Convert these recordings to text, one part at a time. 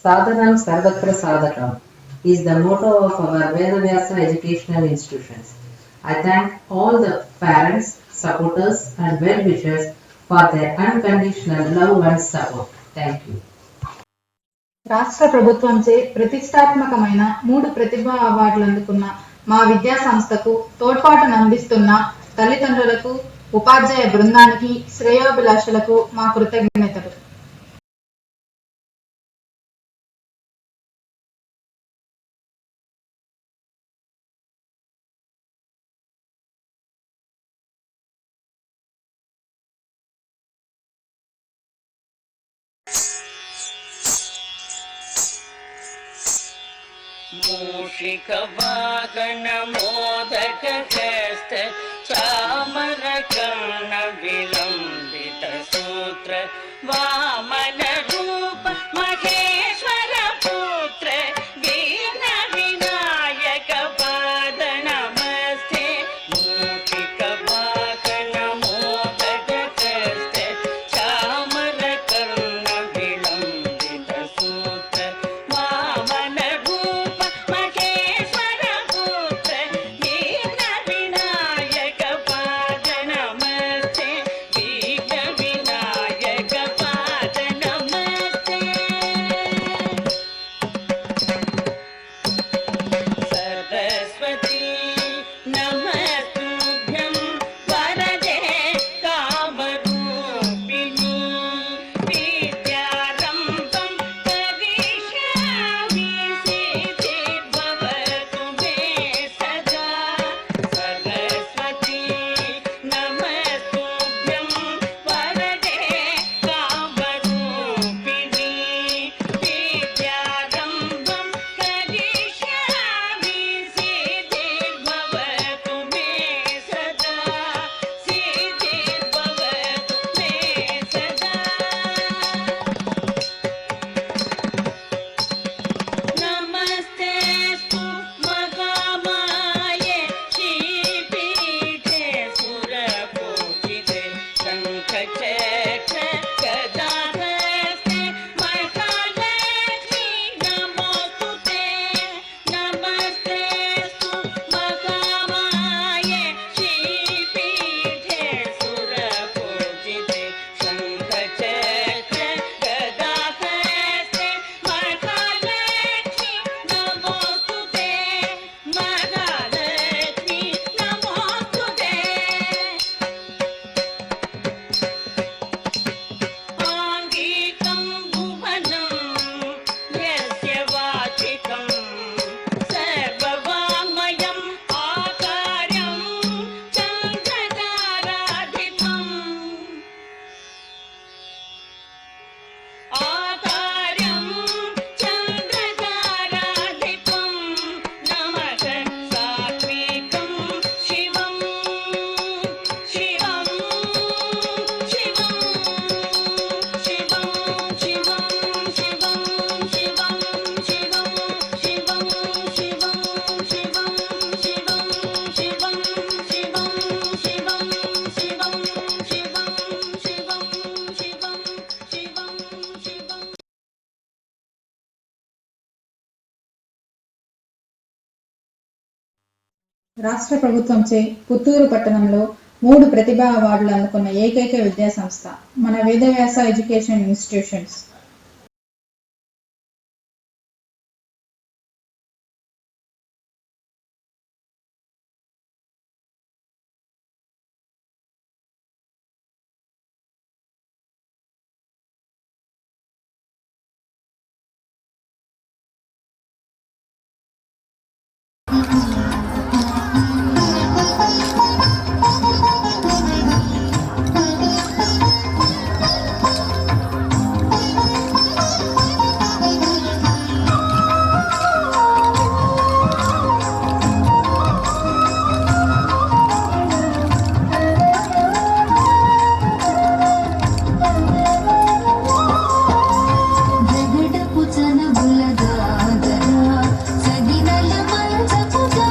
Sadhanam Sarvatra Sadhakam is the motto of our Vedavyasa educational institutions. I thank all the parents, supporters and well-wishers for their unconditional love and support. Thank you. రాష్ట్ర ప్రభుత్వంచే ప్రతిష్టాత్మకమైన 3 ప్రతిభా అవార్డులు అందుకున్న మా విద్యా సంస్థకు తోడ్పాటును అందిస్తున్న తల్లిదండ్రులకు, ఉపాధ్యాయ బృందానికి, శ్రేయోభిలాషులకు మా కృతజ్ఞతలు. मूषिक वाहन मोदक हस्त चामर कर्ण विलंबित सूत्र वामन रूप महेश्वर पुत्र दीन विनायक पाद नमस्ते. मूषिक वाहन मोदक हस्त चामर कर्ण विलंबित सूत्र वामन రాష్ట్ర ప్రభుత్వంచే పుత్తూరు పట్టణంలో 3 ప్రతిభా అవార్డులు అందుకున్న ఏకైక విద్యా సంస్థ మన Vedavyasa education institutions. Jagada పుచన బులగా సదినల మంచ పుజా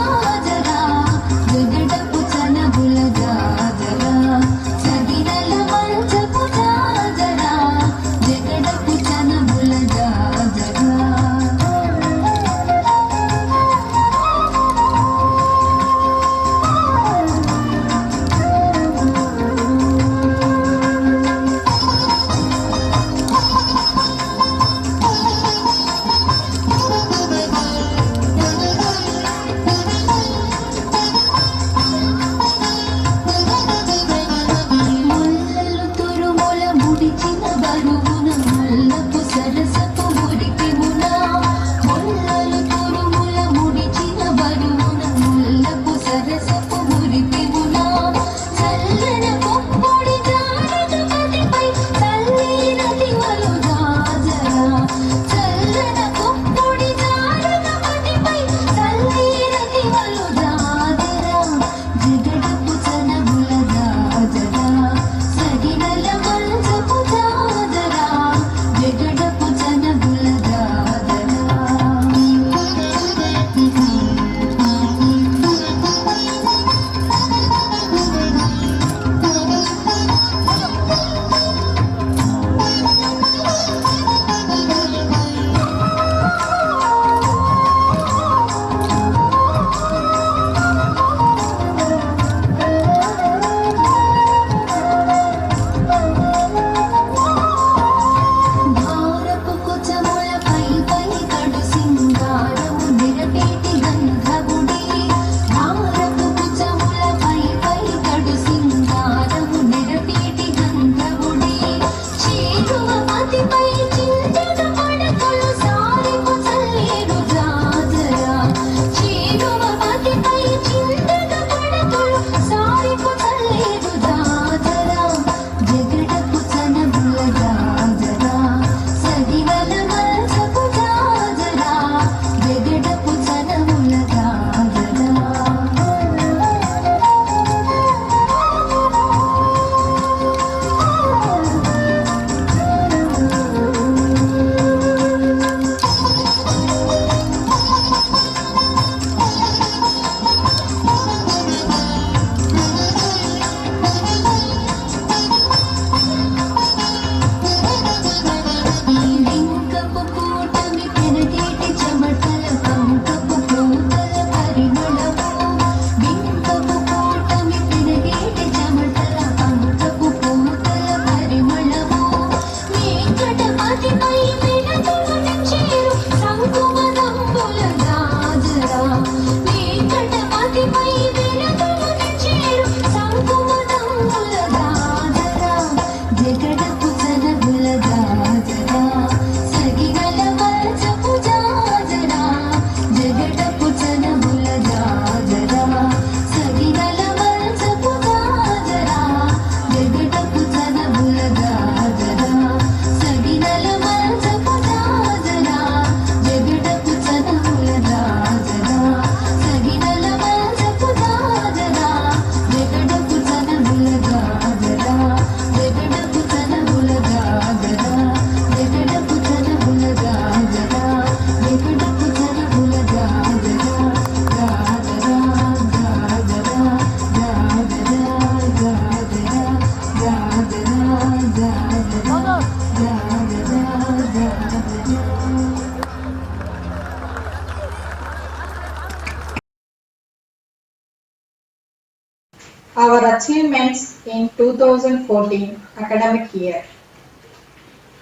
Our achievements in 2014 academic year.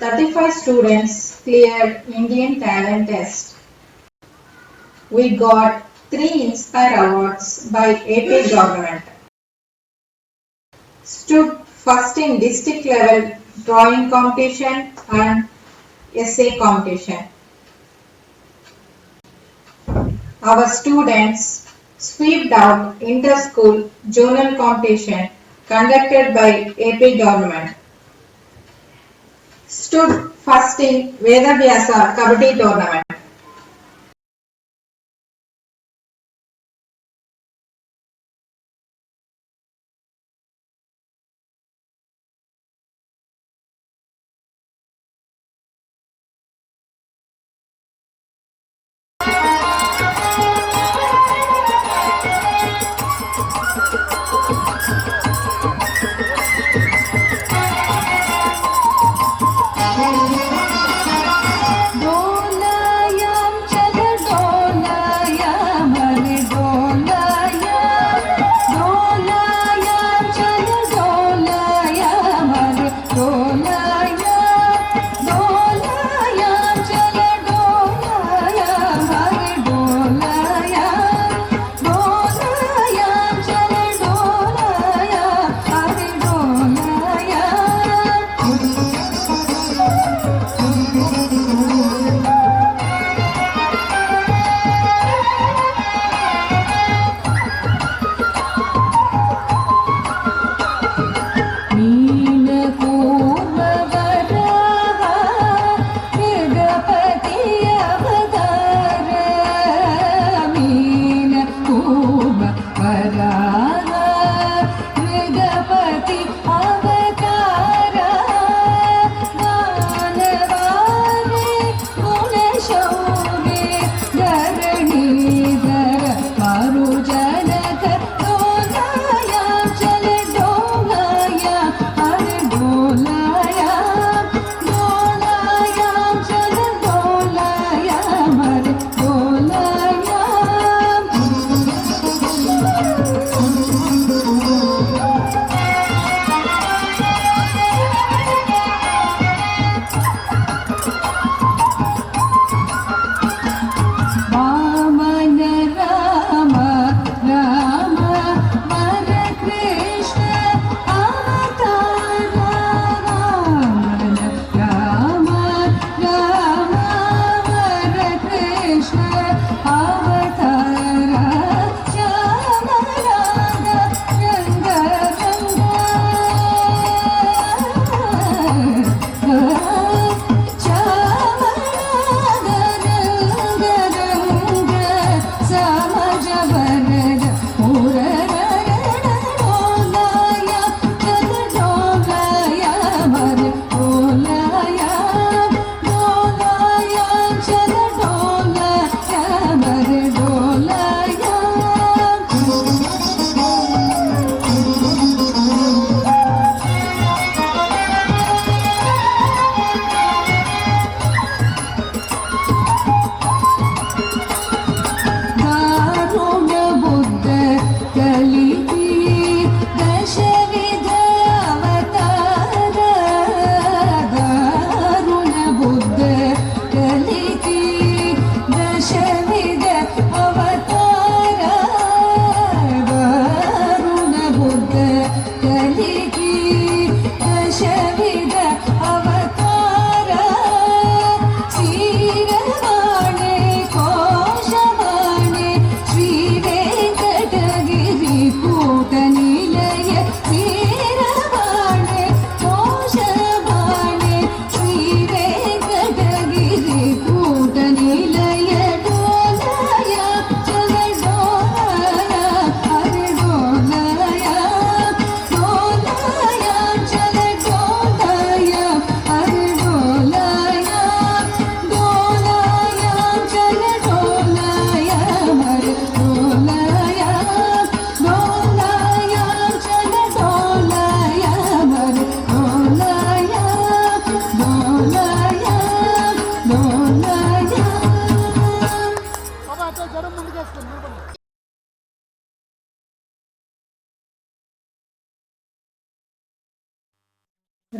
35 students cleared Indian Talent Test. We got 3 Inspire Awards by AP government. Stood first in district level drawing competition and essay competition. Our students swept out inter-school journal competition conducted by AP government. Stood first in Vedavyasa Kabaddi tournament.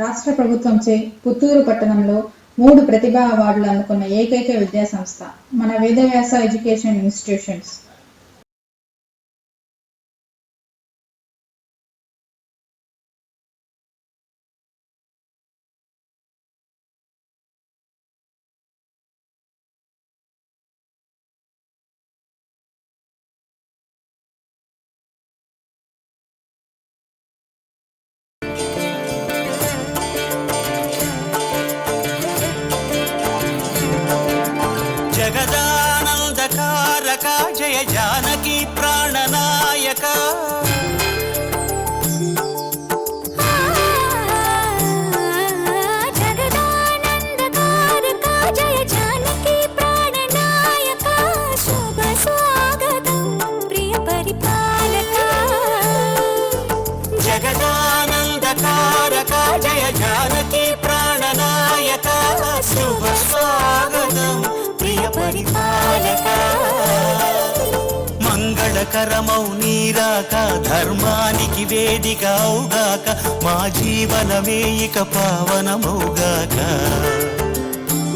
రాష్ట్ర ప్రభుత్వంచే పుత్తూరు పట్టణంలో 3 ప్రతిభా అవార్డులు అందుకున్న ఏకైక విద్యా సంస్థ మన Vedavyasa education institutions. జగదానందకారక జయ జానకి ప్రాణనాయక జగదానందకారక జయ జానకి ప్రాణనాయక శుభ స్వాగతం ప్రియ పరిపాలక జగదానందకారక జయ జానకి ప్రాణనాయక శుభ స్వాగతం ప్రియ పరిపాలక మంగళకరమౌ నీరాక ధర్మానికి వేదిక అవుగాక మా జీవనమే ఇక పావనమౌగాక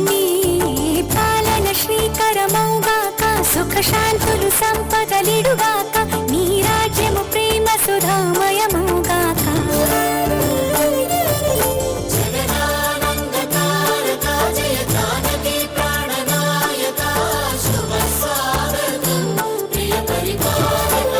నీ పాలన శ్రీకరమౌగాక సుఖ శాంతులు సంపదలిడుగాక నీ రాజ్యము ప్రేమ సుధామయమౌగాక జగదానందకారక జయ జానకి ప్రాణనాయక శుభ స్వాగతం ప్రియ పరిపాలక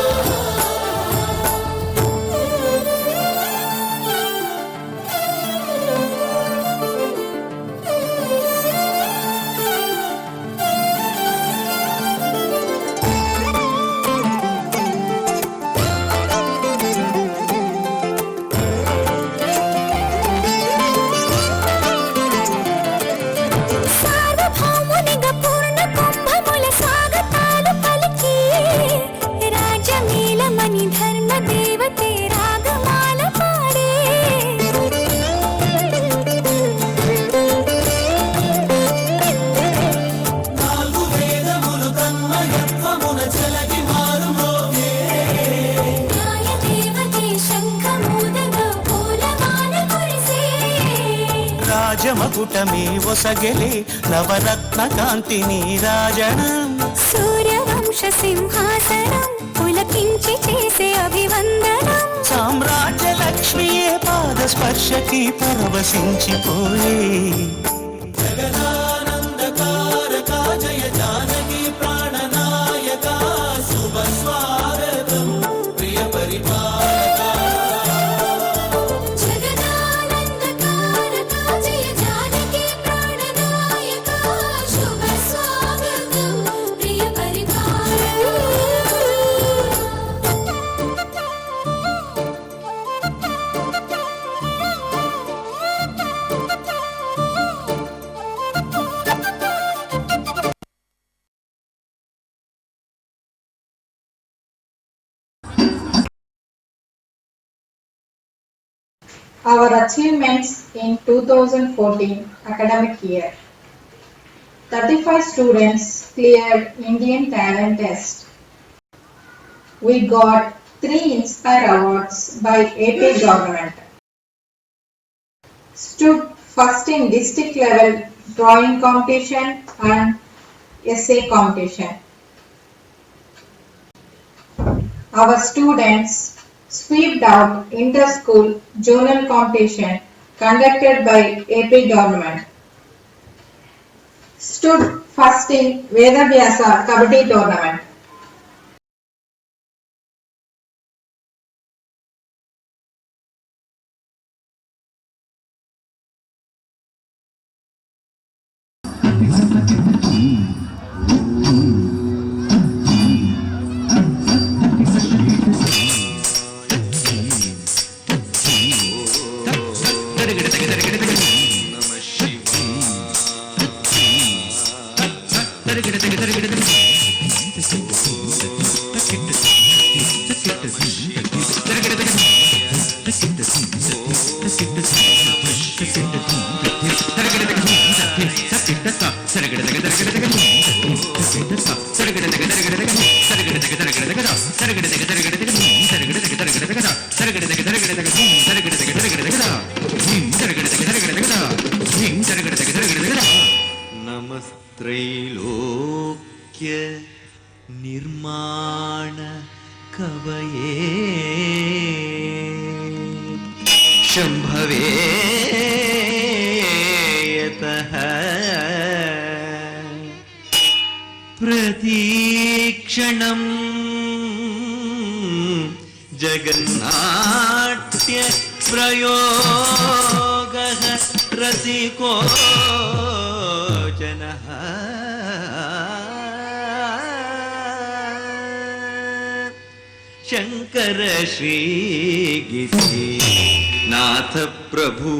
సార్వభౌమునిగా పూర్ణ కుంభముల స్వాగతాలు పలికి రాజమేళమణి ధర్మ దేవతే రాగమాల పాడే నాలుగు వేదములు తన్మయత్వమున చెలగి మారుమోగే న్యాయ దేవతే శంఖమూదగా పూలమాల కురిసే రాజమకుటమే ఒసగెలే నవరత్న కాంతి నీరాజనం సూర్యవంశ సింహాసనం పులకించి చేసే అభివందనం సామ్రాజ్య లక్ష్మియే పాద స్పర్శకి పరవశించిపోయే జగదానందకారక జయ జానకి ప్రాణనాయక శుభ స్వాగతం ప్రియ పరిపాలక జగదానందకారక జయ జానకి ప్రాణనాయక శుభ స్వాగతం ప్రియ పరిపాలక Our achievements in 2014 academic year. 35 students cleared Indian Talent Test. We got 3 Inspire Awards by AP government. Stood first in district level drawing competition and essay competition. Our students swept out inter-school journal competition conducted by AP government. Stood first in Vedavyasa Kabaddi tournament. సరిగడ निर्माण कवये शम्भवे यतः प्रतीक्षणं जगन्नाट्य प्रयोगः रसिको जनः शंकर श्री गीति नाथ प्रभु